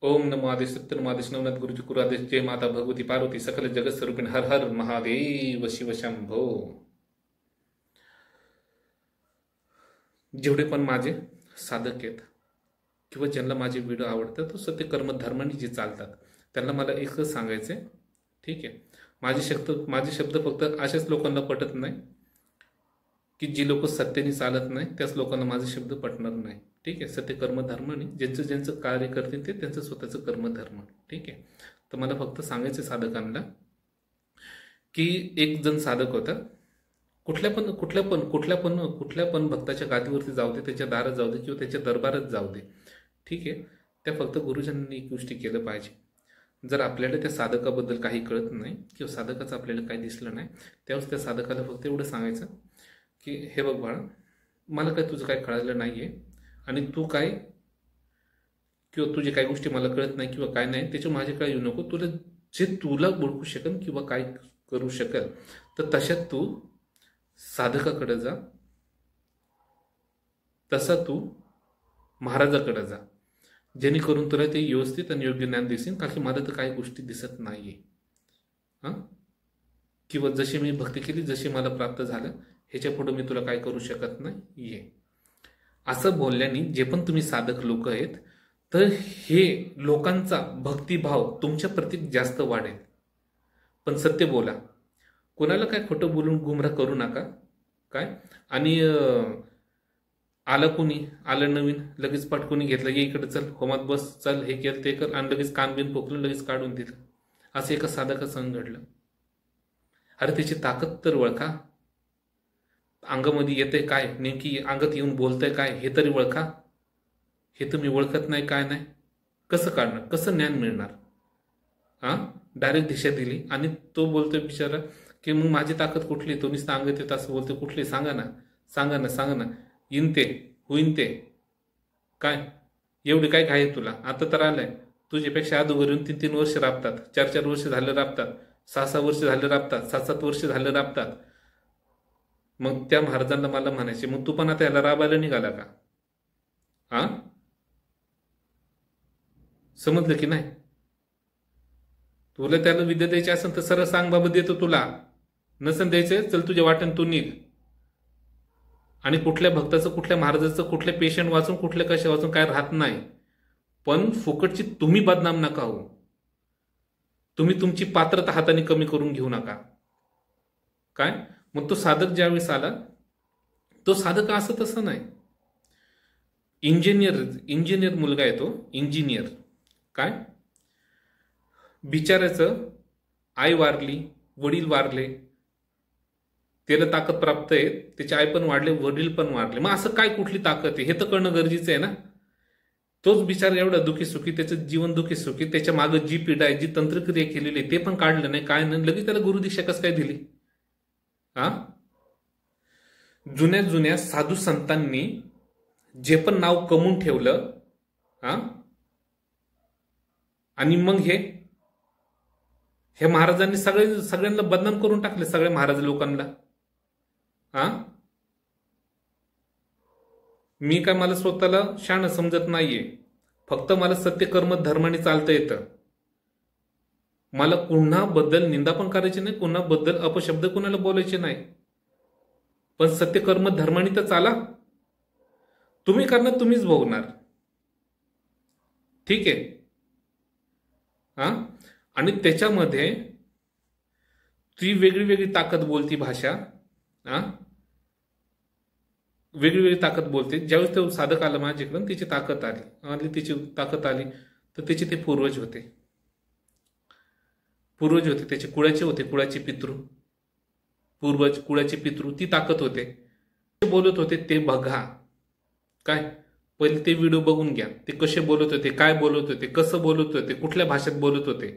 ओम नमो आदि सत्य नमो आदि नवनाथ गुरुजी कुरादेश जय माता भगवती पार्वती सकल जगत स्वरूपिण हर हर महादेव शिव शंभो। जेवढे पण माझे साधक आहेत किंवा ज्यांना माझे व्हिडिओ आवडतात तो सत्य कर्म धर्माने जे चालतात त्यांना मला एकच सांगायचं आहे, ठीक आहे। माझे शब्द फक्त अशाच लोकांना पटत नाही की जी लोक सत्याने चालत नाही त्याच लोकांना माझे शब्द पटणार नाही, ठीक आहे। सत्य कर्म धर्माने ज्यांचं ज्यांचं कार्य करतील ते त्यांचं स्वतःचं कर्मधर्म, ठीक आहे। तर मला फक्त सांगायचं साधकांना की एक जण साधक होता, कुठल्या पण भक्ताच्या गादीवरती जाऊ दे, त्याच्या दारात जाऊ दे किंवा त्याच्या दरबारात जाऊ दे, ठीक आहे। त्या फक्त गुरुजनांनी एक गोष्टी केलं पाहिजे, जर आपल्याला त्या साधकाबद्दल काही कळत नाही किंवा साधकाचं आपल्याला काही दिसलं नाही त्यावेळेस त्या साधकाला फक्त एवढं सांगायचं की हे बघ बाळा, मला काय तुझं काय कळालं नाही आहे आणि तू काय किंवा तुझे काही गोष्टी मला कळत नाही किंवा काय नाही त्याच्या माझ्याकडे येऊ नको। तुला ओळखू शकेल किंवा काय करू शकेल तर तशात तू साधकाकडे जा, तसा तू महाराजाकडे जा, जेणेकरून तुला ते व्यवस्थित आणि योग्य ज्ञान दिसेल। कारण की मला तर काही गोष्टी दिसत नाहीये किंवा जशी मी भक्ती केली जशी मला प्राप्त झालं ह्याच्या पुढे मी तुला काय करू शकत नाही ये असं बोलल्याने जे पण तुम्ही साधक लोक आहेत तर हे लोकांचा भक्तिभाव तुमच्या प्रती जास्त वाढेल। पण सत्य बोला, कोणाला काय खोटं बोलून गुमराह करू नका काय। आणि आलं नवीन लगेच पटकुनी घेतलं, ये इकडे चल होमात बस, चल हे केलं ते कर आणि लगेच कानबिन पोकलं लगेच काढून दिलं, असं एका साधका संग घडलं। अरे त्याची ताकद तर ओळखा, अंगामध्ये येते काय, नेमकी अंगात येऊन बोलतंय काय हे तरी ओळखा। हे तुम्ही ओळखत नाही काय नाही, कसं काढणार, कसं ज्ञान मिळणार? डायरेक्ट दिशा दिली आणि तो बोलतोय बिचारा की मग माझी ताकद कुठली, तो नुसतं अंगात येत असं बोलतोय, कुठली सांगा ना येईन ते होईन ते काय, एवढी काय घाई तुला, आता तर आलंय तुझ्यापेक्षा अगोदर येऊन 3-3 वर्ष राबतात, 4-4 वर्ष झालं राबतात, 6-6 वर्ष झालं राबतात, 7-7 वर्ष झालं राबतात। मग त्या महाराजांना मला म्हणायचे मग तू पण आता याला राबायला निघाला का? समजलं की नाही? तुला त्याला विद्या द्यायची असेल तर सरळ सांग बाबा देतो तुला, नसेल द्यायचं चल तुझ्या वाटेन तू निघ। आणि कुठल्या भक्ताचं कुठल्या महाराजाचं कुठले पेशंट वाचून कुठले कशा वाचून काय राहत नाही, पण फुकटची तुम्ही बदनाम नका हो, तुम्ही तुमची पात्रता हाताने कमी करून घेऊ नका काय। मग तो साधक ज्यावेळेस आला तो साधक असं तसं नाही, इंजिनियर मुलगा आहे तो, इंजिनियर काय, बिचाराचं आई वारली, वडील वारले, त्याला ताकद प्राप्त आहे, त्याची आई पण वाढले वडील पण वारले, मग असं काय कुठली ताकद आहे हे तर कळणं गरजेचं आहे ना। तोच बिचारा एवढा दुखी सुखी, त्याचं जीवन दुखी सुखी, त्याच्या मागे जी पीडा आहे जी तंत्रक्रिया केलेली आहे ते पण काढलं नाही काय नाही, लगेच त्याला गुरुदीक्षा कसं काय दिली? जुन्या साधू संतांनी जे पण नाव कमवून ठेवलं आणि मग हे महाराजांनी सगळ्यांना बदनाम करून टाकले, सगळ्या महाराज लोकांना। मी काय मला स्वतःला शान समजत नाहीये, फक्त मला सत्य कर्म धर्माने चालता येतं। मला कुणा बद्दल निंदा पण करायची नाही, कुणा बद्दल अपशब्द कुणाला बोलायचे नाही, पण सत्य कर्म धर्माने तर चाला। तुम्ही करणार तुम्हीच भोगणार, ठीक आहे। आणि त्याच्यामध्ये ती वेगळी ताकद बोलती भाषा, वेगळी ताकद बोलते। ज्यावेळेस तो साधक आला माझ्याकडून त्याची ताकद आली तर त्याचे ते पूर्वज होते, त्याचे कुळाचे पितृ, पूर्वज कुळाचे पितृ, ती ताकद होते। ते बोलत होते ते बघा काय, पहिले ते व्हिडिओ बघून घ्या, ते कसे बोलत होते, काय बोलत होते, कसं बोलत होते, कुठल्या भाषेत बोलत होते।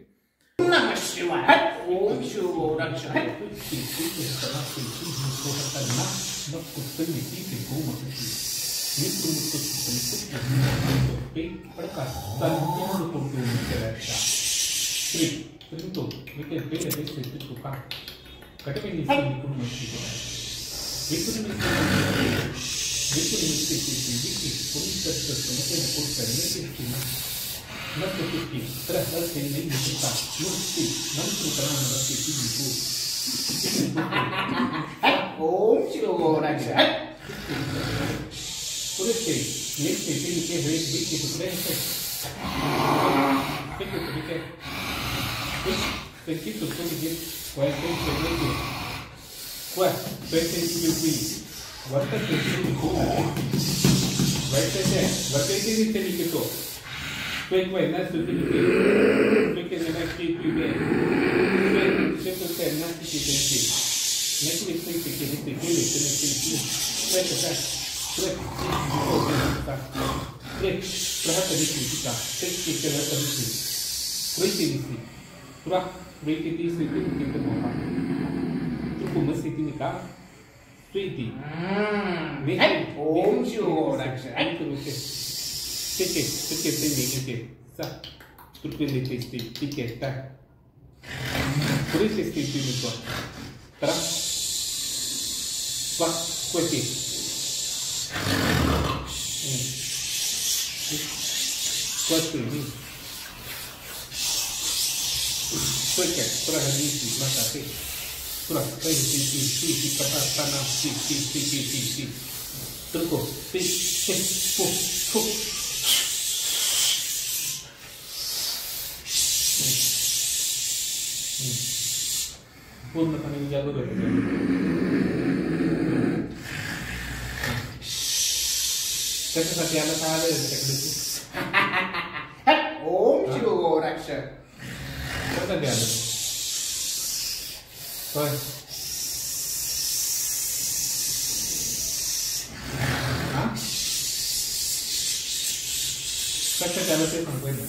नस्तुति प्रहर्षेण युक्ता मुक्ति नमस्कृतानरस्ति विभु ओम शिवोराक्ष पुरुषे नित्य के हुए बीच टुकड़े से ठीक है Perché tutto che qualche segreto qua perché si qui guarda che si come guarda che si tiene che to poi na su che ne mai che più bene sempre che na che ne che Priti Siti kita moha. Cukup mesti nikah. Priti. Om Shivoraksha. Tiket ini. Sa. Terpilih tiket tak. Priti Siti itu. Terus. Wah, kuati. Kuati ini. Perché pura hadisi mata te pura si kata tanah si terus pu पूर्ण पणे जागरूक होतो त्याच्यासाठी आला काय आलं त्याच्याकडे ओम शिवोराक्ष कसं काय आलं होय कसं त्याला ते सांगतोय ना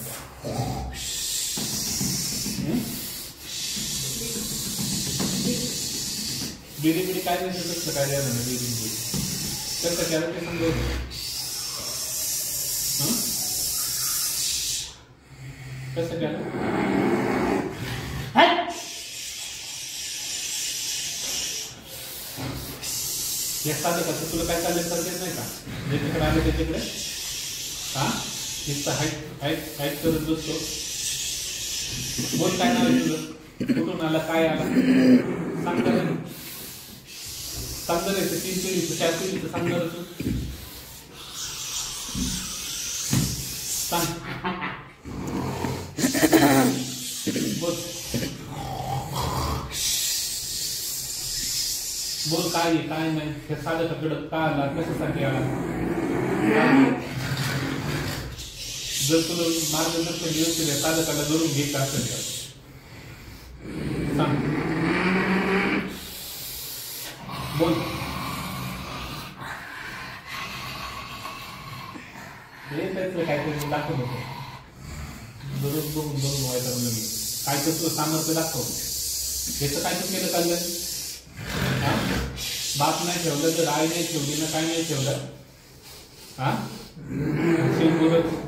बिडी काय नाही कसं काय द्या ना बिडी कसं त्याला ते सांगतोय कसं त्याला या साधं कसं तुला काय चाललं करतेच नाही का जे तिकडे आले त्याच्याकडे हा नुसतं हाईट करत बसतो बोल काय नाव आहे तुझं कुठून आला काय आला सांगणार सांगणार आहे 3 पिढी 4 पिढी सांगणार तू सांग बोल बोल काय नाही हे साधं कडक का आला कशासाठी आला जर तुला मार्गदर्शन व्यवस्थित साधं कडा धरून घ्यायचं असेल तर सांग बोल हे त्याचं काहीतरी दाखवत होतं दररोज बघून व्हायचं नवीन काय तर तुला सामर्थ्य दाखव याचं काय तू केलं चाललं बाप नाही ठेवलं तर आई नाही ठेवली ना काय नाही ठेवलं हा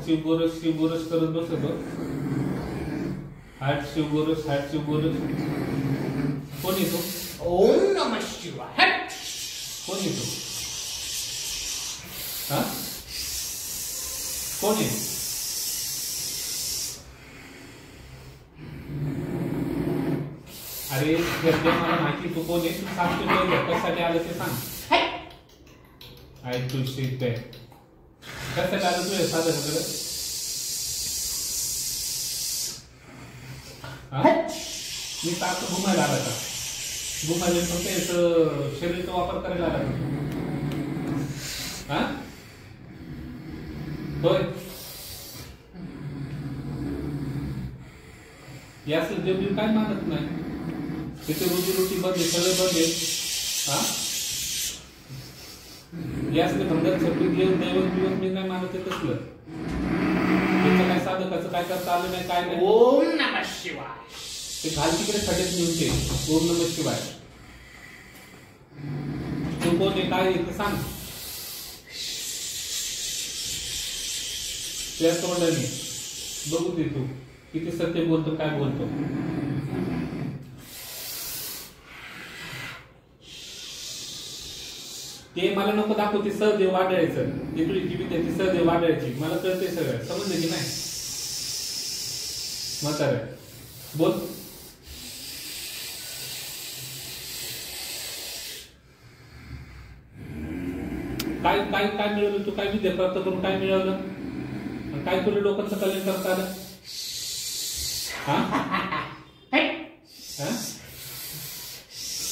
शिवगोरस करत बसतो हाट शिवगोरस कोण येतो ओम नमः शिवाय कोण येतो हा कोण आहे अरे मला माहिती तू कोण आहे तू सांगतो कशासाठी आलं ते सांग तू शिकते कशासाठी आलं तू साधं सगळं मी ताक घुमायला आला का घुमायला फक्त याचं शरीराचा वापर करायला आला का होय याच देव काय मानत नाही तिथे रोजी बंद सगळे बंद आहे हा यासले भंगार छपी देव दैवत मी नाही मानत आहे तसलं त्याचं काय साधकाचं काय करता आलं नाही काय नाही ओम नमः शिवाय ते घाल तिकडे खड्यात नेऊन ओम नमः शिवाय तू कोण आहे काय आहे ते सांग त्या तोंडाने बघू दे तू किती सत्य बोलतो काय बोलतो ते मला नको दाखवते सहदेव वाढायचं इकडे टीव्ही त्याची सहदेव वाढायची मला कळते सगळं समजलं की नाही म्हातारे बोल. काय काय काय मिळवलं तू? काय विद्या प्राप्त करून काय मिळवलं? आणि काय तुला लोकांचं कल्याण करता आलं?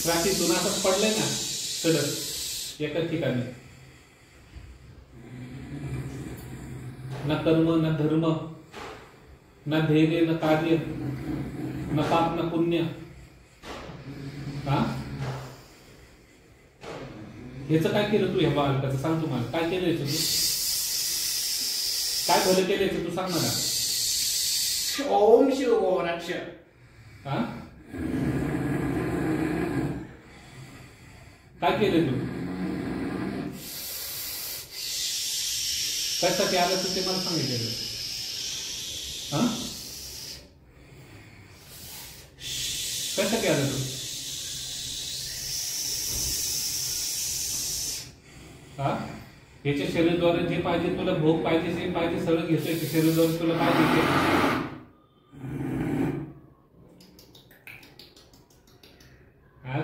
रात्रीतून असंच पडलंय ना कडक एकाच ठिकाणी. ना कर्म ना धर्म ना धैर्य ना कार्य ना पाप ना पुण्य. ह्याचं काय केलं तू? ह्या बालकाचं सांग तू मला. काय केलं तू? काय भलं केलं तू सांग मला. ओम शिव रक्ष. काय केलं तू? कशासाठी आलं तू ते मला सांगितलेलं. कशासाठी आलं तू? याच्या शरीराद्वारे जे पाहिजे तुला भोग पाहिजे जे पाहिजे सगळं घेतोय. शरीराद्वारे तुला काय देते?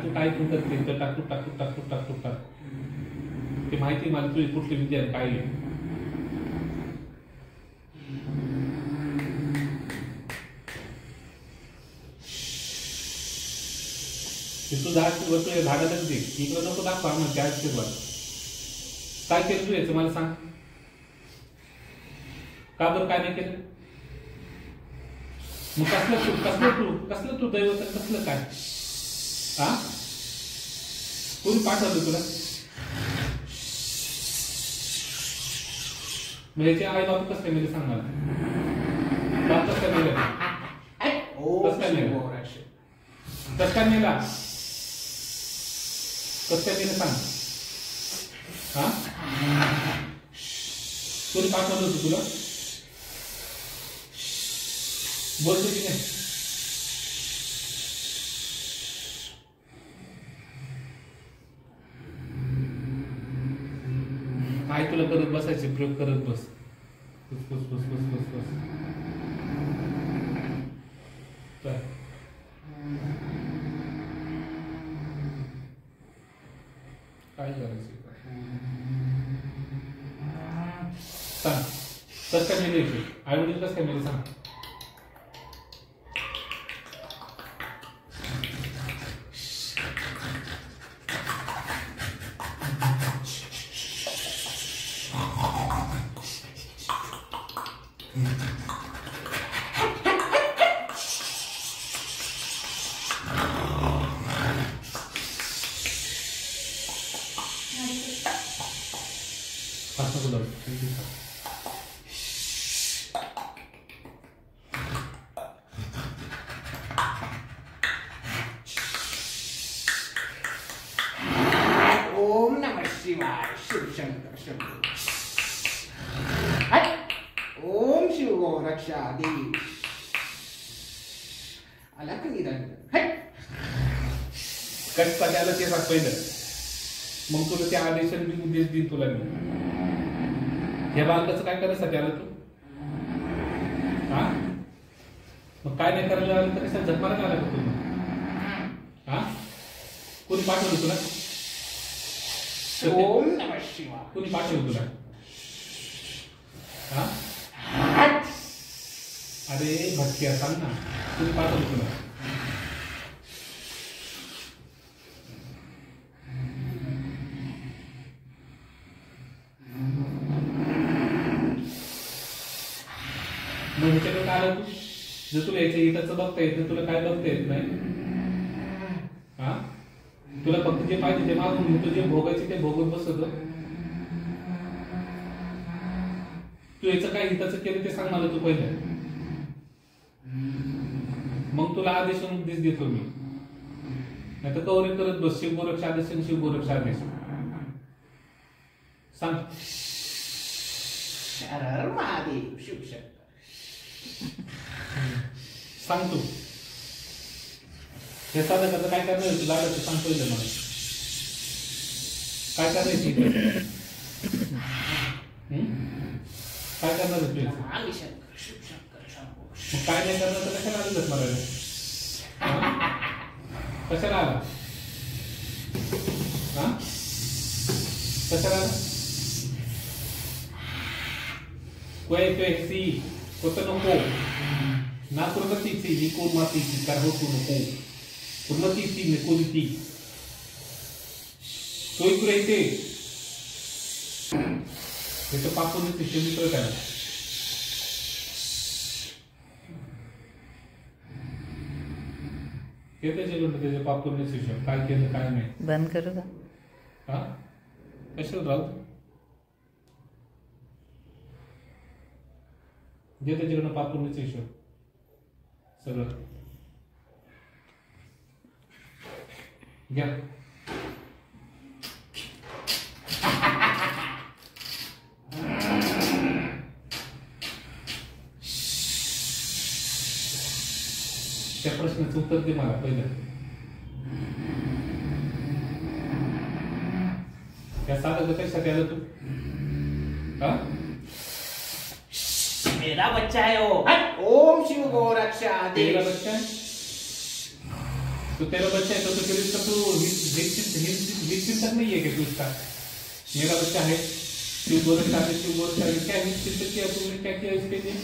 तू काय तू करते? टाकू टाकू टाकू टाकू टाक. ते माहिती मला तुझी कुठली विद्या काय आहे. तू झाडालाच दे. इकडं नको दाखवा मग त्या आशीर्वाद. काय केलं तू याचं मला सांग. का बरं काय नाही केलं? मग कसलं तू दैवत कसलं काय? कोणी पाठवलं तुला? मग याचे आई बाप कसं काय मेले सांग मला. बाप कसं काय मेलं? कसं काय मेलं? कसं काय मेला? कसं काय मेलं सांग. कोणी पाठवलं होतं तुला? बोलतो की नाही? काय तुला करत बसायचे प्रयोग करत बस. बस बस बस बस बस बस. काय करायचं सांग. कसं काय मेले? आई वडील कसं काय मेले सांग. ओम नमः शिवाय. शिवशंकर शंभो. ओम शिव रक्षाधीश. अलख निरंजन. कशासाठी आलं ते सांग पहिलं. मग तुला ते आदेश उद्देश देईन तुला मी. या बालकाचं काय करायसाठी आलं तू? मग काय नाही करायला आलं तर कशा झकमारायला आला का तुला? कोणी पाठवलं तुला? ओम नमः शिवाय. कोणी पाठवलं तुला? अरे भटक्या सांग ना. कोणी पाठवलं तुला? मग ह्याच्याकडे काय आलं तू? जर तुला याच्या हिताचं बघता येत नाही तुला काय बघता येत नाही. तुला फक्त जे पाहिजे ते मागून घेतो. जे भोगायचे ते भोगत बसतो. तू याचं काय हिताचं केलं ते सांग मला तू पहिलं. मग तुला आदेश उद्देश देतो मी. नाही तर कवरी करत बस. शिवगोरक्ष आदेश शिवगोरक्ष आदेश सांग. हर महादेव. शिवशंकर सांग तू. हे साधकाचं काय करणार तू? लागलं सांग पहिलं मला. काय करायची काय करणार तू? आदिशंकर शिवशंकर शंभो. मग काय नाही करणार तर कशाला आलं मारायला? कशाला आला? हा कशाला आला? सी होतं नको ना कुर्मतीची निकोमातीची कार होतो नको कुर्मतीची निकोलिती तो इकडे येते त्याचं पापून मित्र त्याला येते जेवण त्याच्या पापून शिक्षण काय केलं काय नाही बंद करू का? हा कशाला राहू जे त्याच्याकडनं पापूनच हिशोब सगळं घ्या त्या प्रश्नाचं उत्तर दे मला पहिलं त्या साधं कशासाठी आलं तू हा मेरा बच्चा है वो ओम शिव गो रक्षा तेरा देव बच्चा है तो तेरा बच्चा है तो फिर इसका तो हित तक नहीं है कि तू इसका मेरा बच्चा है शिव गो रक्षा दे शिव गो रक्षा दे क्या हित किया तुमने क्या किया इसके लिए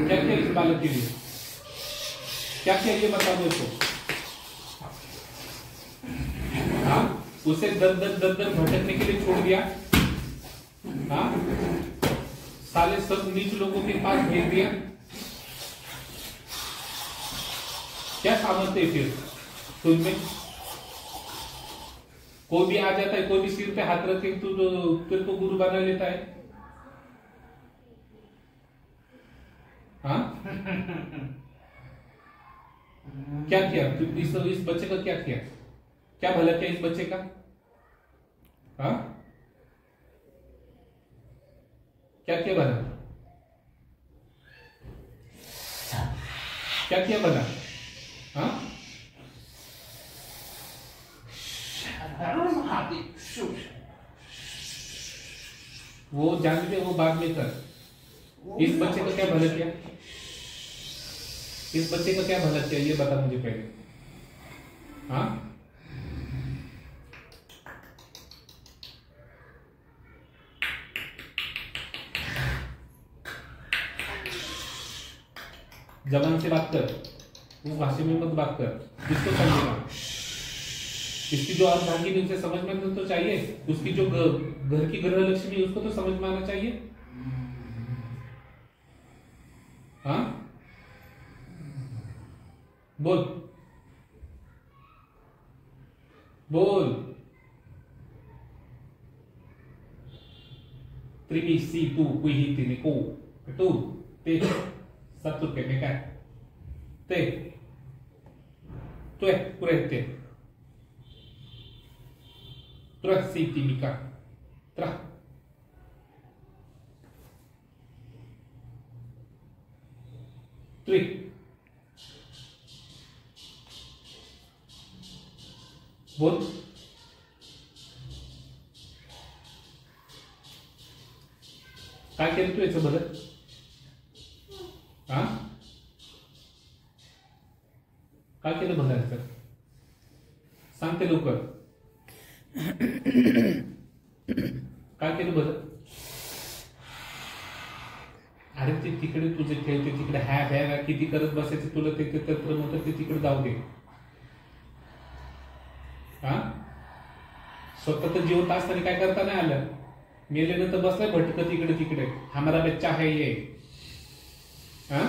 क्या किया इस बालक के लिए क्या किया ये बता दो इसको हाँ उसे दर दर दर दर भटकने के लिए छोड़ दिया हाँ साले सब नीच लोगों के पास भेज दिया क्या सामर्थ्य है फिर तुझमें कोई भी आ जाता है कोई भी सिर पे हाथ रख के तू तेरे को गुरु बना लेता है हाँ क्या किया तू इस बच्चे का क्या किया क्या भला किया इस बच्चे का हाँ क्या किया भला क्या किया भला हाँ महादेव शिव वो जान ले वो बाद में कर इस बच्चे का क्या भला किया इस बच्चे का क्या भला किया ये बता मुझे पहले हाँ जबान से बात कर उस भाषा में मत बात कर किसको समझेगा इसकी जो अर्धांगिनी उसे समझ में तो चाहिए उसकी जो घर की गृह लक्ष्मी उसको तो समझ में आना चाहिए हाँ बोल बोल Trimi si tu kuihiti ni ku tu te satu ke meka te tu kurete tra si timika tra tri बोल काय केलं तू याचं बदल हा काय केलं बदलायचं सांगते लवकर काय केलं बदल अरे ते तिकडे तुझे ठेवते तिकडे हॅ किती करत बसायचं तुला ते तंत्र मोठं ते तिकडे जाऊ दे हा स्वतः तर जिवंत असताना काय करता नाही आलं मेल्यानंतर बसलाय भटकत इकडे तिकडे हमारा बच्चा है ये हा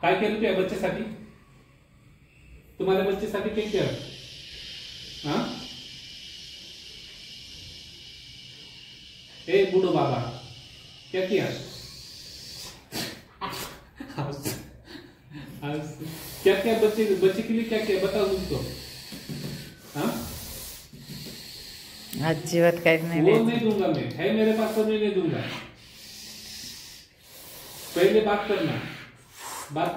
काय केलं तू या बच्चेसाठी तुम्हाला बच्चेसाठी काय केलं हा ए बूढ़ो बाबा क्या किया क्या क्या बच्चे के लिए क्या किया बताओ तुमको हाँ अजिबात काहीच नाही वो नहीं दूंगा मैं है मेरे पास तो मैं नहीं दूंगा पहले बात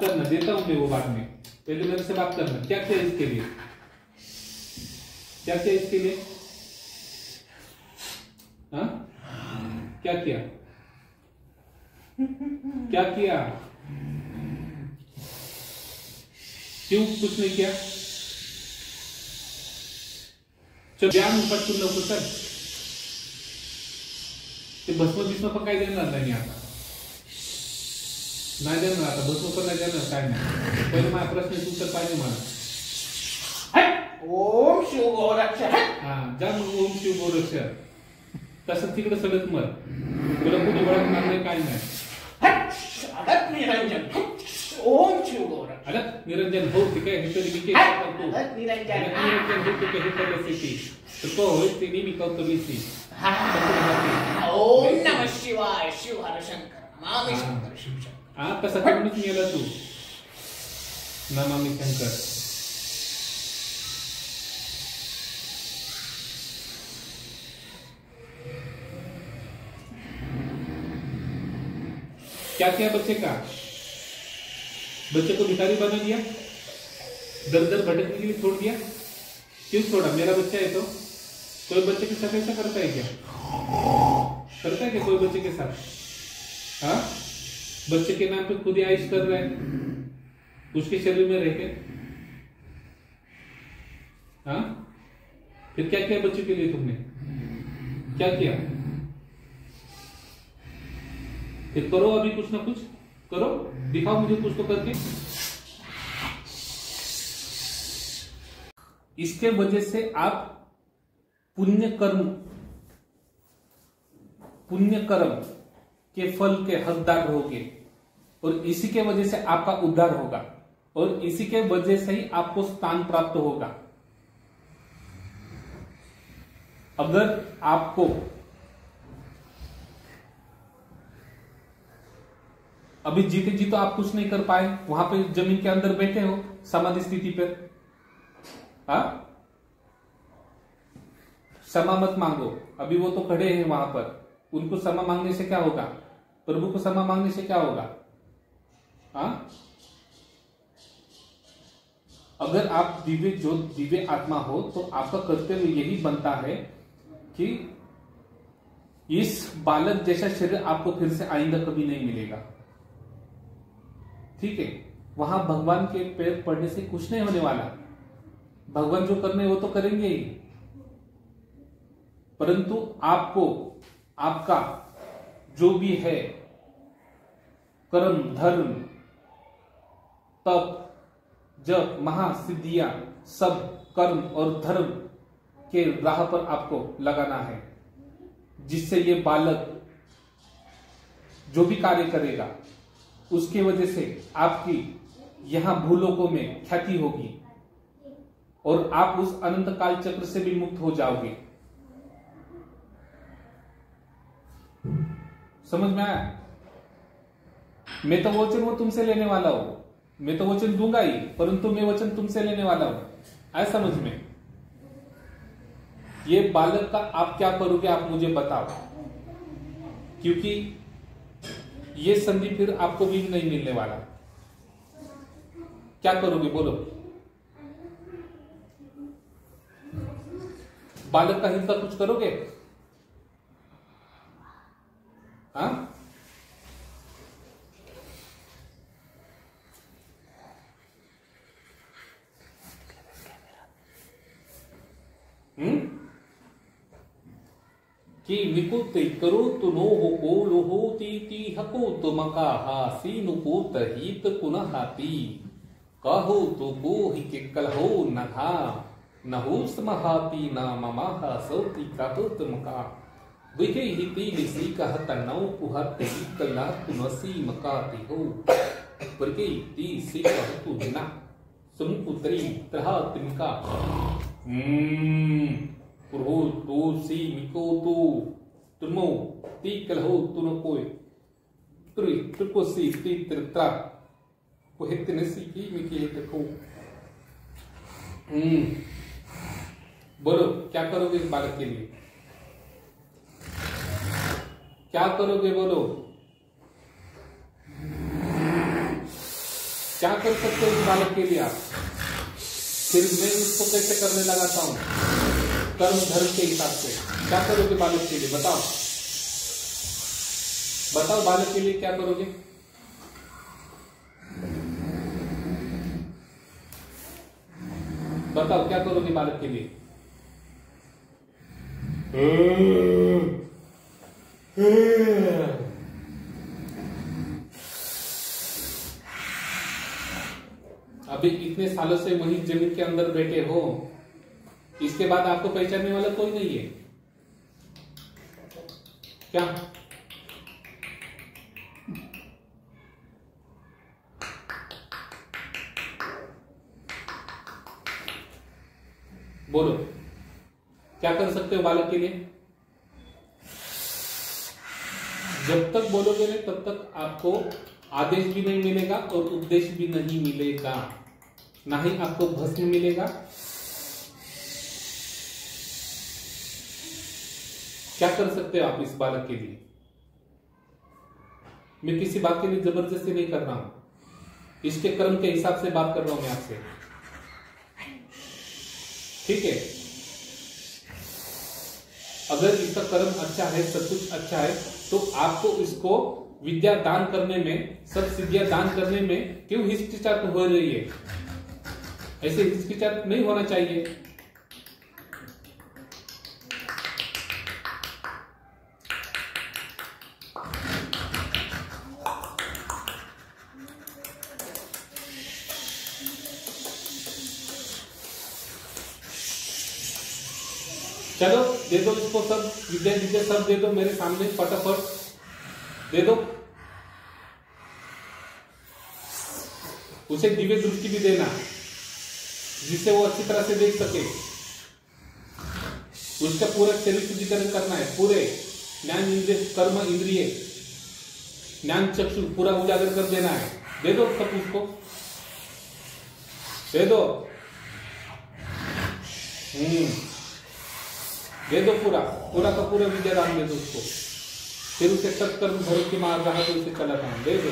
करना देता हूं मैं वो बाद में पहले मेरे से बात करना क्या किया इसके लिए क्या किया इसके लिए हाँ क्या किया क्या किया क्यों कुछ नहीं किया? चल ज्ञान पटकून लवकर चल. ते भस्म बिस्म पण काय देणार नाही आता. नाही देणार आता, भस्म पण नाही देणार, काय नाही. पहिले माझ्या प्रश्नाचं उत्तर पाहिजे मला. ओम शिव गोरक्षा. हा जा मग ओम शिव गोरक्षा. तसं तिकडे सगळंच मर. तुला कुठे ओळखणार नाही, काय नाही. अडक निरंजन. ओम शिव गोरक्षा. अडक निरंजन हो ठीक आहे. हे तरी मी केस करतो. अडक निरंजन. निरंजन हे तुझे हे परिस्थिती तर तो होईल ते नेहमी कौतुकीची. ओम नमः शिवाय. शिव हर शंकर. नमामि शंकर शिव शंकर. हा तसं करूनच गेला तू. नमामि शंकर. क्या किया बच्चे का? बच्चे को भिखारी बना दिया, दर दर भटकने के लिए छोड़ दिया. क्यों छोड़ा? मेरा बच्चा है तो कोई बच्चे के साथ ऐसा करता है क्या? करता है क्या कोई बच्चे के साथ? हाँ, बच्चे के नाम पे खुद ही आइश कर रहे हैं उसके शरीर में रह के. हाँ, फिर क्या किया बच्चे के लिए तुमने? क्या किया? फिर करो अभी कुछ ना कुछ करो, दिखाओ मुझे कुछ तो करके. इसके वजह से आप पुण्य कर्म के फल के हकदार होगे और इसी के वजह से आपका उद्धार होगा और इसी के वजह से ही आपको स्थान प्राप्त होगा. अगर आपको अभी जीते जी तो आप कुछ नहीं कर पाए, वहां पे जमीन के अंदर बैठे हो समाधि स्थिति पर. हाँ, क्षमा मत मांगो. अभी वो तो खड़े हैं वहां पर, उनको क्षमा मांगने से क्या होगा? प्रभु को क्षमा मांगने से क्या होगा? हाँ, अगर आप दिव्य आत्मा हो तो आपका कर्तव्य यही बनता है कि इस बालक जैसा शरीर आपको फिर से आइंदा कभी नहीं मिलेगा. ठीक है, वहां भगवान के पैर पड़ने से कुछ नहीं होने वाला. भगवान जो करने वो तो करेंगे ही, परंतु आपको आपका जो भी है कर्म, धर्म, तप, जप, महासिद्धियां सब कर्म और धर्म के राह पर आपको लगाना है, जिससे ये बालक जो भी कार्य करेगा उसके वजह से आपकी यहां भूलोकों में ख्याति होगी और आप उस अनंत काल चक्र से भी मुक्त हो जाओगे. समझ में आया? मैं तो वचन वो तुमसे लेने वाला हूं. मैं तो वचन दूंगा ही, परंतु मैं वचन तुमसे लेने वाला हूं. आया समझ में? ये बालक का आप क्या करोगे आप मुझे बताओ, क्योंकि ये संधि फिर आपको भी नहीं मिलने वाला. क्या करोगे बोलो? बालक का हित का कुछ करोगे? हाँ, कि निकुते करो तो नो हो को लोहो ती हको तो मका हासी नुकुत हित पुनः हाती कहो तो को ही के कलहो नहा नहो समहाती ना ममाहा सौती कहो तुमका विके हिती निसी कहता नौ पुहत ही कला तुनसी मकाती हो परके ती सी कहतु ना सुमपुत्री त्रहा तिमका पुरहो तो सी मिको तो तुमो ती कलहो तुनो कोई तुरी तुको सी ती त्रित्रा को हितने सी की मिकी तको. बोलो क्या करोगे इस बालक के लिए? क्या करोगे बोलो? क्या कर सकते हो इस बालक के लिए आप? फिर मैं उसको कैसे करने लगाता हूं कर्म धर्म के हिसाब से. क्या करोगे बालक के लिए? बताओ बताओ, बालक के लिए क्या करोगे? बताओ क्या करोगे बालक के लिए? अभी इतने सालों से वही जमीन के अंदर बैठे हो, इसके बाद आपको पहचानने वाला कोई नहीं है क्या? बोलो क्या कर सकते हो बालक के लिए? जब तक बोलोगे नहीं तब तक आपको आदेश भी नहीं मिलेगा और उपदेश भी नहीं मिलेगा, ना ही आपको भस्म मिलेगा। क्या कर सकते हो आप इस बालक के लिए? मैं किसी बात के लिए जबरदस्ती नहीं कर रहा हूं, इसके कर्म के हिसाब से बात कर रहा हूं मैं आपसे, ठीक है? अगर इसका कर्म अच्छा है, सब कुछ अच्छा है, तो आपको इसको विद्या दान करने में, सब सिद्धियां दान करने में क्यों हिचकिचाहट हो रही है? ऐसे हिचकिचाहट नहीं होना चाहिए। चलो दे दो इसको सब विद्या विद्या सब दे दो मेरे सामने फटाफट दे दो। उसे दिव्य दृष्टि भी देना जिससे वो अच्छी तरह से देख सके। उसका पूरा शरीर शुद्धिकरण करना है, पूरे ज्ञान इंद्रिय कर्म इंद्रिय ज्ञान चक्षु पूरा उजागर कर देना है। दे दो सब उसको, दे दो। दे दो पूरा पूरा का पूरा विद्यादान दे दो उसको। फिर उसे सत्कर्म भर के मार रहा तो उसे चला था, दे दो।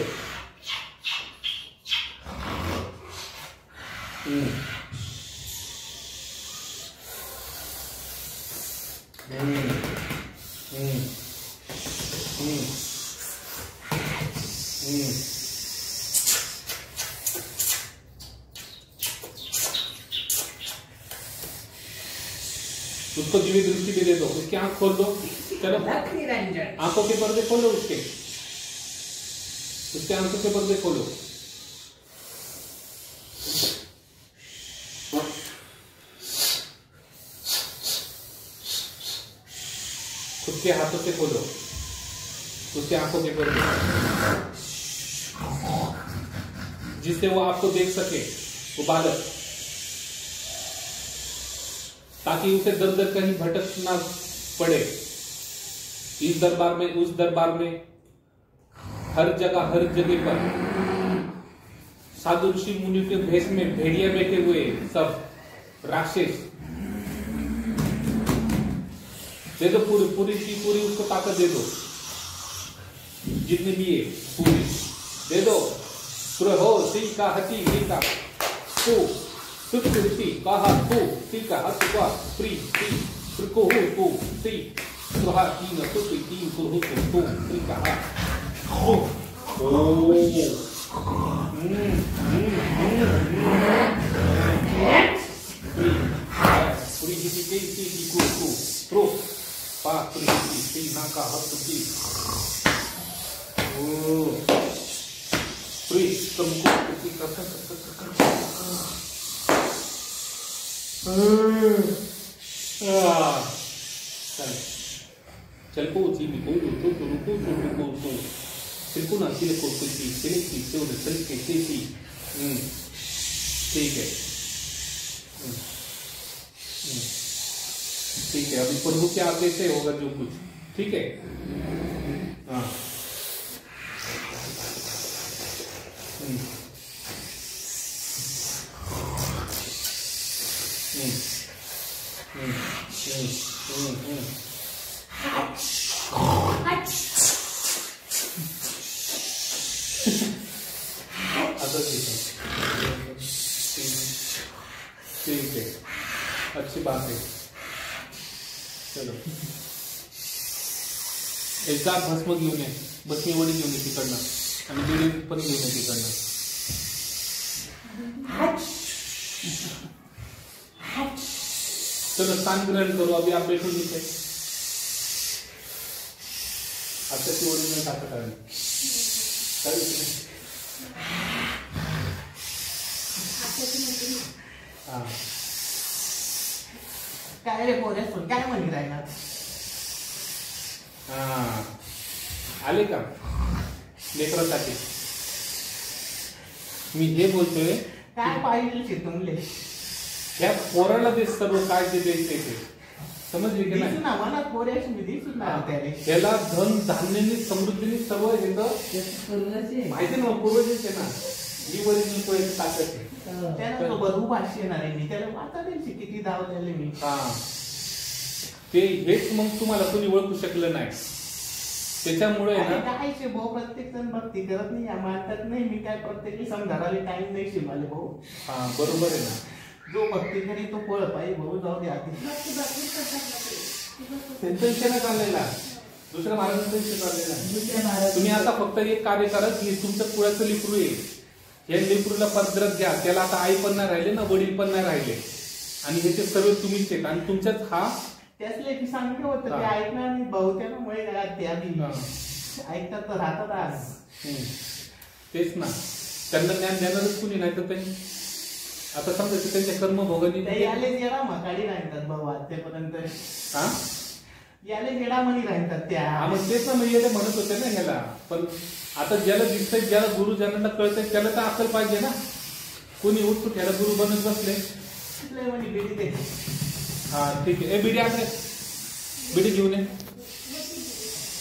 उसको दिव्य दृष्टि भी दे दो, उसकी आंख खोल दो। चलो आंखों के पर्दे खोलो, उसके आंखों के पर्दे खोलो। खुद के हाथों से खोलो उसके आंखों के पर्दे, जिससे वो आपको देख सके, वो बालक, ताकि उसे दर दर कहीं भटकना पड़े। इस दरबार में उस दरबार में, हर जगह पर साधु ऋषि मुनि के भेष में भेड़िया बैठे हुए सब राक्षस। दे दो पूरी की पूरी उसको ताकत दे दो, जितनी भी है पूरी दे दो। हो सी का हती का तू सुत्ति कहा तू सी का हत का प्री सी को हो सी सुहा तीन सुत्ति तीन को हो तू प्री कहा ओ प्री हिति को प्रो पा प्री ना का हत की ओ प्री तुमको किसी कर चल को ची भी को तो सिर्फ ना सिले को सिले की से और सिले के सी ठीक है ठीक है। अभी प्रभु के आदेश से होगा जो कुछ, ठीक है। हाँ ठीक है, अच्छी बात है। चलो एकदा भस्म घेऊन ये, भस्मीवडी घेऊन ये तिकडनं आणि दिडी पण घेऊन ये तिकडनं। चलो स्थान ग्रहण करो. अभी आप बैठो नीचे. आताची ओरिजिनल ताकद आहे. काय रे पोरे काय म्हणत राहिला. आले का लेकरासाठी. मी हे बोलतोय काय पाहिजे तुमले. या पोराला ते सर्व काय ते द्यायचे ते समजले की नाही. मला पोऱ्याची मी दिसून नाही. त्याला धन धान्यानी समृद्धीने सर्व येतं माहिती ना. पूर्वजेच आहे ना. ही ओरिजिनल पोळ्याची ताकद आहे. त्याला बरू भाषे येणार आहे. मी त्याला वाचा द्यायची किती धावलेले मी. ते हेच मग तुम्हाला कोणी ओळखू शकलं नाही. त्याच्यामुळे काय भाऊ प्रत्येक जण भक्ती करत नाही. मानतात नाही. मी काय प्रत्येक समजायला टाइम नाही शिवाले भाऊ. बरोबर आहे ना. जो भक्ती करी तो फळ पाहिजे भाऊ. जाऊ द्या त्यांचा विषय नाही चाललेला. दुसऱ्या महाराजांचा विषय चाललेला. तुम्ही आता फक्त एक कार्य करा की तुमचं कुळाचं लेकरू आहे. या लेकरूला पदरात घ्या. त्याला आता आई पण नाही राहिले ना वडील पण नाही राहिले आणि ह्याचे सर्व तुम्हीच आहेत आणि तुमच्याच हा त्यासले की सांगितलं होतं ते ऐकणार आणि बहुत्यामुळे त्या ऐकतात तर राहतात आज. तेच ना. त्यांना ज्ञान देणारच कुणी नाही तर त्यांनी आता समजायचं त्यांच्या कर्मभोगाने याले जेडा मकाडी राहतात भाऊ आतापर्यंत. याले जेडा म्हणी राहतात त्या. मग तेच ना. म्हणजे म्हणत होते ना ह्याला. पण आता ज्याला दिसतंय ज्याला गुरुजनांना कळतंय त्याला तर अक्कल पाहिजे ना. कोणी उठतो त्याला गुरु बनत बसले. ठीक आहे. बिडी आहे. बिडी घेऊन ये.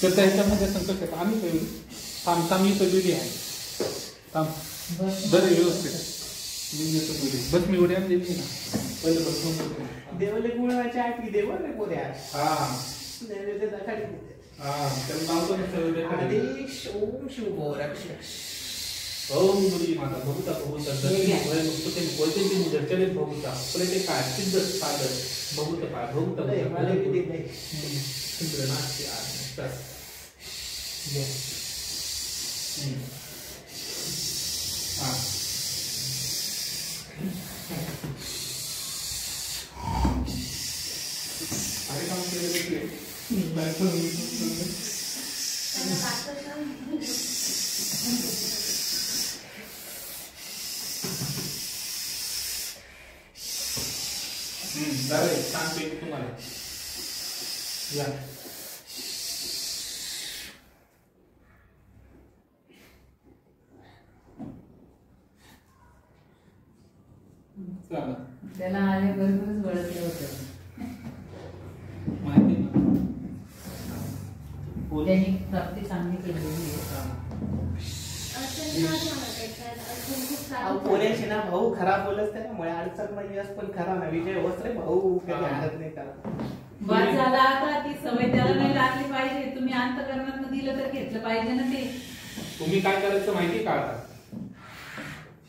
तर त्याच्यामध्ये संकट आहे. आम्ही काही थांब इथं बिडी आहे. थांब बरं व्यवस्थित. मी घेतो बिडी. बस मी उड्या देते ना. पहिले बसून देवले गुणाच्या आठी देव रे पोऱ्या. नैवेद्य दाखवली. त्याला लावतो ना सगळं. आदेश ओम शिव रक्षा. ओम गुरी माता बहुता बहुता दर्शन कोयते की मुदरचले बहुता प्रते काय सिद्ध साधर बहुत पाय बहुत मला किती नाही. इंद्रनाथची आज्ञा. अरे काम केले सांगते तुम्हाला. या त्याला आल्याबरोबरच वळखलं होतं. माहिती ना. त्यांनी प्राप्ती चांगली केलेली आहे. पोऱ्याशी ना भाऊ खराब बोलत त्यामुळे अडचण म्हणजे पण खरा ना. विजय वस्त्रे भाऊ कधी हरत नाही करा. बस झाला आता ती सवय त्याला नाही लागली पाहिजे. तुम्ही अंतकरणात दिलं तर घेतलं पाहिजे ना ते. तुम्ही काय करायचं माहिती का. आता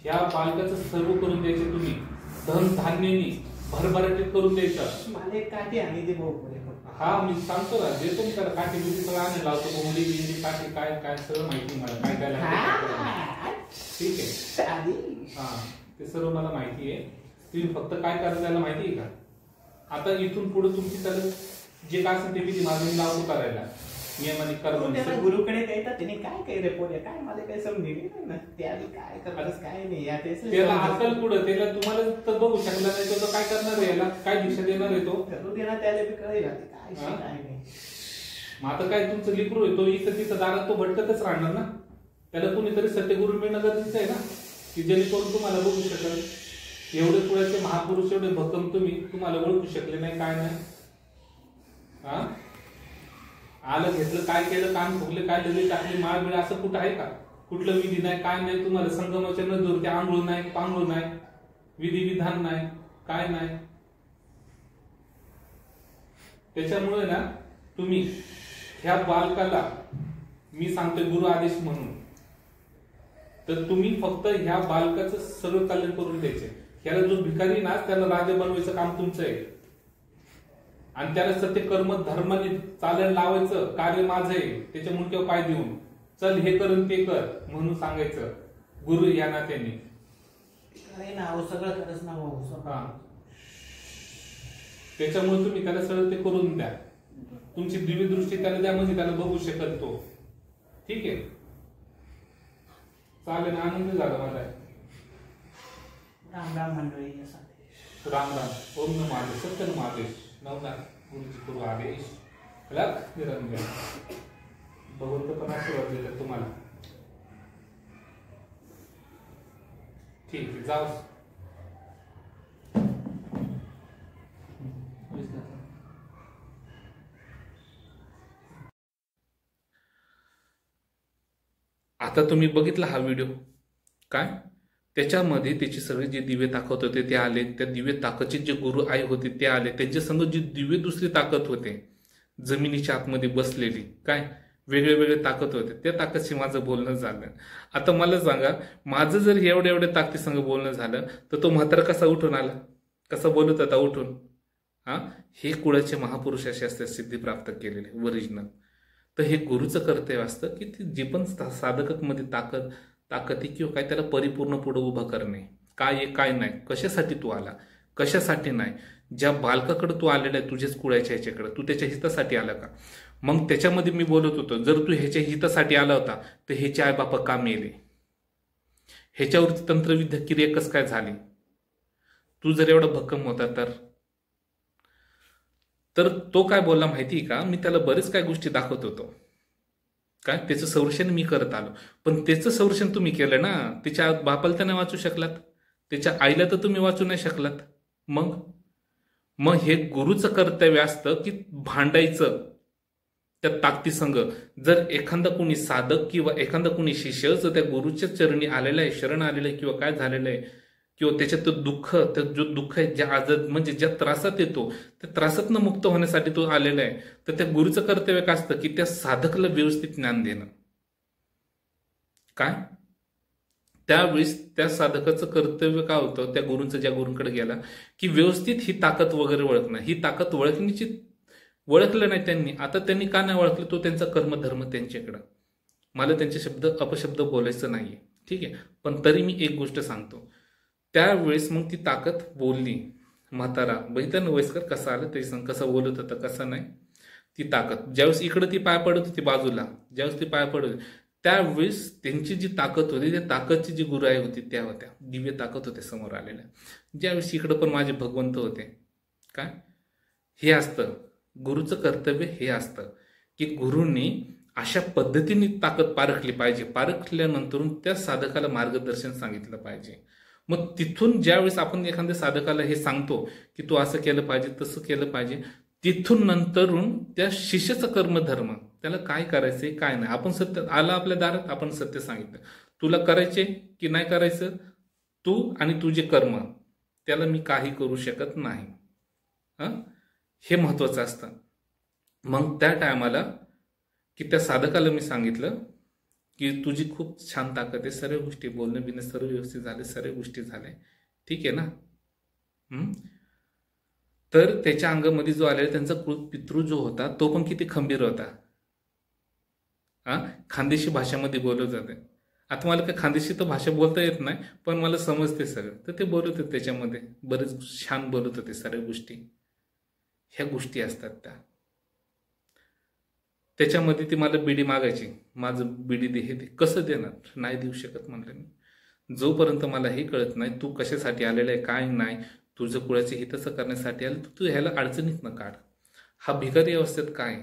ह्या बालकाचं सर्व करून द्यायचे. तुम्ही धन धान्यानी भरभराटीत करून द्यायचं. मला एक काठी आणि ते भाऊ पोरे. मी सांगतो ना. देतो मी त्याला काठी बिठी सगळं आणायला लावतो. कोंबडी बिंडी काठी काय काय सगळं माहिती मला. काय काय लागतं. ठीक आहे. ते सर्व मला माहिती आहे. तुम्ही फक्त काय करायचं त्याला माहिती आहे का. आता इथून पुढे तुमची त्याला जे काय असेल ते विधी माझं लावतो करायला. नियमाने कर्म गुरुकडे येतात त्याने काय काय रे पोरे काय मला काही समजले नाही ना. त्याला काय करतात काय नाही. त्याला अक्कल पुढं त्याला तुम्हाला तर बघू शकला नाही. तो काय करणार आहे. याला काय दिशा देणार आहे. तो त्याला बी कळेल काय नाही. मग आता काय तुमचं लेकरू आहे. तो इथं तिथं दारात तो भटकतच राहणार ना. त्याला कुणीतरी सत्यगुरु मिळणं गरजेचं आहे ना. की जेणेकरून तुम्हाला बघू शकेल. एवढे पुढ्याचे महापुरुष एवढे भक्कम तुम्हाला ओळखू शकले नाही. काय नाही. आलं घेतलं काय केलं कान फुगले काय दिले टाकले माळ बिळ असं कुठं आहे का. कुठलं विधी नाही काय नाही. तुम्हाला संगमाच्या नजर आंघोळ नाही पांघोळ नाही. विधी विधान नाही काय नाही. त्याच्यामुळे ना तुम्ही ह्या बालकाला मी सांगतोय गुरु आदेश म्हणून. तर तुम्ही फक्त ह्या बालकाचं सर्व कल्याण करून द्यायचे. ह्याला जो भिकारी ना त्याला राजा बनवायचं काम तुमचं आहे. आणि त्याला सत्य कर्म धर्माने चालायला लावायचं कार्य माझं आहे. त्याच्या मुंडक्यावर पाय देऊन चल हे कर ते कर म्हणून सांगायचं गुरु या नात्याने. सगळं करत ना भाऊ. त्याच्यामुळे तुम्ही त्याला सरळ ते करून द्या. तुमची दिव्य दृष्टी त्याला द्या, म्हणजे त्याला बघू शकेल तो. ठीक आहे, चालेल. आनंद झाला मला. राम राम मंडळी. राम राम. ओम नमो महादेश. सत्य महादेश. नवनाथ गुरुजी करू आदेश. लख निरंजन. भगवंत पण आशीर्वाद देतात तुम्हाला. ठीक आहे, जाऊ. आता तुम्ही बघितला हा व्हिडिओ. काय त्याच्यामध्ये त्याची सगळे जे दिव्य ताकद होते ते आले. त्या दिव्य ताकदचे जे गुरु आई होते ते आले. त्यांच्या संग जी दिव्य दुसरी ताकद होते जमिनीच्या आतमध्ये बसलेली, काय वेगळे वेगळे ताकद होते, त्या ताकदशी माझं बोलणं झालं. आता मला सांगा, माझं जर एवढ्या ताकदीसंग बोलणं झालं तर तो म्हातारा कसा उठून आला, कसा बोलत होता उठून? हे कुळाचे महापुरुष असे असतात सिद्धी प्राप्त केलेले ओरिजिनल. तर हे गुरुचं कर्तव्य असतं की ते जे पण साधकामध्ये ताकद आहे किंवा काय, त्याला परिपूर्ण पुढे उभं करणे. काय आहे काय नाही, कशासाठी तू आला, कशासाठी नाही. ज्या बालकाकडे तू आलेला आहे तुझ्याच कुळाच्या ह्याच्याकडे, तू त्याच्या हितासाठी आला का? मग त्याच्यामध्ये मी बोलत होतो, जर तू ह्याच्या हितासाठी आला होता तर ह्याचे आई बापा का मेले, ह्याच्यावरती तंत्रविद्या क्रिया कस काय झाली? तू जर एवढा भक्कम होता तर तो काय बोलला माहिती का? मी त्याला बरेच काय गोष्टी दाखवत होतो. काय त्याचं संरक्षण मी करत आलो, पण त्याचं संरक्षण तुम्ही केलं ना. त्याच्या बापाला तर नाही वाचू शकलात, त्याच्या आईला तर तुम्ही वाचू नाही शकलात. मग हे गुरुचं कर्तव्य असतं की भांडायचं त्या ताकदीसंग. जर एखादा कोणी साधक किंवा एखादा कोणी शिष्य जर त्या गुरुच्या चरणी आलेला आहे, शरण आलेलं आहे किंवा काय झालेलं आहे, किंवा त्याच्यात दुःख, जो दुःख आहे, ज्या आजार म्हणजे ज्या त्रासात येतो त्या त्रासातनं मुक्त होण्यासाठी तो आलेला आहे, तर त्या गुरुचं कर्तव्य काय असतं की त्या साधकाला व्यवस्थित ज्ञान देणं. काय त्यावेळेस त्या साधकाचं कर्तव्य काय होतं, त्या गुरूंचं, ज्या गुरूंकडे गेला की व्यवस्थित ही ताकद वगैरे ओळखणं. ही ताकद ओळखण्याची ओळखलं नाही त्यांनी. आता त्यांनी का नाही ओळखलं? तो त्यांचा कर्मधर्म त्यांच्याकडं. मला त्यांचे अपशब्द बोलायचं नाहीये, ठीक आहे. पण तरी मी एक गोष्ट सांगतो, त्यावेळेस मग ती ताकद बोलली. म्हातारा बघितलं ना वयस्कर कसा आलं, ते सांग कसं बोलत होता कसं नाही. ती ताकद ज्यावेळेस इकडं ती पाय पडत होती बाजूला, ज्यावेळेस ती पाय पडत होती त्यावेळेस त्यांची जी ताकद होती, त्या ताकदची जी गुरु आई होती त्या होत्या, दिव्य ताकद होते समोर आलेल्या. ज्यावेळेस इकडं पण माझे भगवंत होते. काय हे असतं गुरुचं कर्तव्य, हे असतं की गुरुंनी अशा पद्धतीने ताकद पारखली पाहिजे. पारखल्यानंतर त्या साधकाला मार्गदर्शन सांगितलं पाहिजे. मग तिथून ज्यावेळेस आपण एखाद्या साधकाला हे सांगतो की तू असं केलं पाहिजे, तसं केलं पाहिजे, तिथून नंतरून त्या शिष्याचं कर्मधर्म, त्याला काय करायचंय काय नाही. आपण सत्य आला आपल्या दारात, आपण सत्य सांगितलं, तुला करायचे की नाही करायचं, तू आणि तुझे कर्म, त्याला मी काही करू शकत नाही. हे महत्वाचं असतं. मग त्या टायमाला की त्या साधकाला मी सांगितलं की तुझी खूप छान ताकद आहे, सर्व गोष्टी बोलणं बिणं सर्व व्यवस्थित झाले, सर्व गोष्टी झाल्या, ठीक आहे ना. तर त्याच्या अंगामध्ये जो आलेला त्यांचा पितृ जो होता तो पण किती खंबीर होता. खानदेशी भाषेमध्ये बोलत होते. आता मला काय खानदेशी तर भाषा बोलता येत नाही, पण मला समजते सगळं. तर ते बोलत होते, त्याच्यामध्ये बरेच छान बोलत होते सर्व गोष्टी. ह्या गोष्टी असतात त्याच्यामध्ये ती मला बिडी मागायची, माझं बिडी दे, हे दे. कसं देणार? नाही देऊ शकत म्हणलं मी. जोपर्यंत मला हे कळत नाही तू कशासाठी आलेला आहे काय नाही, तुझं कुळाचे हितच करण्यासाठी आलं, तू ह्याला अडचणीत न काढ. हा भिकारी अवस्थेत काय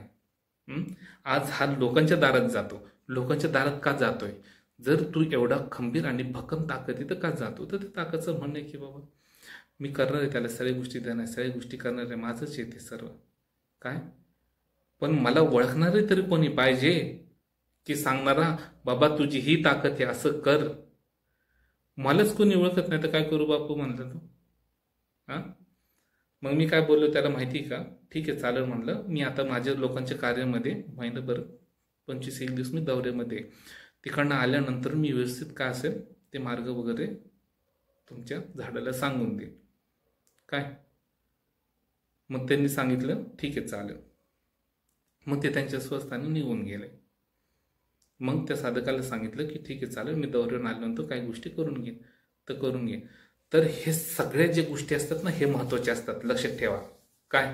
आज हा लोकांच्या दारात जातो. लोकांच्या दारात का जातोय? जर तू एवढा खंबीर आणि भक्कम ताकद तर का जातो? तर ते ताकदचं म्हणणं आहे की बाबा मी करणार आहे, त्याला सगळ्या गोष्टी देणार, सगळ्या गोष्टी करणार आहे, माझंच येते सर्व. काय पण मला ओळखणारे तरी कोणी पाहिजे की सांगणारा बाबा तुझी ही ताकद आहे, असं कर. मलाच कोणी ओळखत नाही तर काय करू बापू म्हणलं तू. मग मी काय बोललो त्याला माहिती का? ठीक आहे चालेल म्हणलं. मी आता माझ्या लोकांच्या कार्यामध्ये महिनाभर 25-1 दिवस मी दौऱ्यामध्ये, तिकडनं आल्यानंतर मी व्यवस्थित काय असेल ते मार्ग वगैरे तुमच्या झाडाला सांगून देईन. काय मग त्यांनी सांगितलं ठीक आहे चालेल. मग ते त्यांच्या स्वस्थाने निघून गेले. मग त्या साधकाला सांगितलं की ठीक आहे चालेल, मी दौऱ्यावर आल्यानंतर काही गोष्टी करून घेईन, तर करून घे. तर हे सगळ्या जे गोष्टी असतात ना हे महत्वाचे असतात, लक्षात ठेवा. काय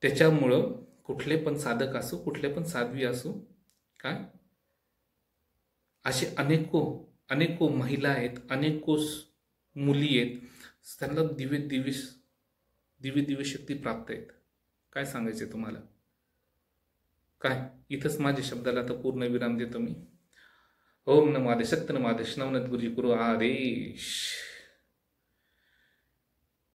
त्याच्यामुळं कुठले पण साधक असो, कुठले पण साध्वी असो, काय असे अनेको महिला आहेत, अनेको मुली आहेत, त्यांना दिव्य शक्ती प्राप्त आहेत. काय सांगायचे तुम्हाला? काय इथंच माझ्या शब्दाला तर पूर्ण विराम देतो मी. ओम नमो आदेश, सत्य नमो आदेश, नवनाथ गुरुजी गुरु आदेश.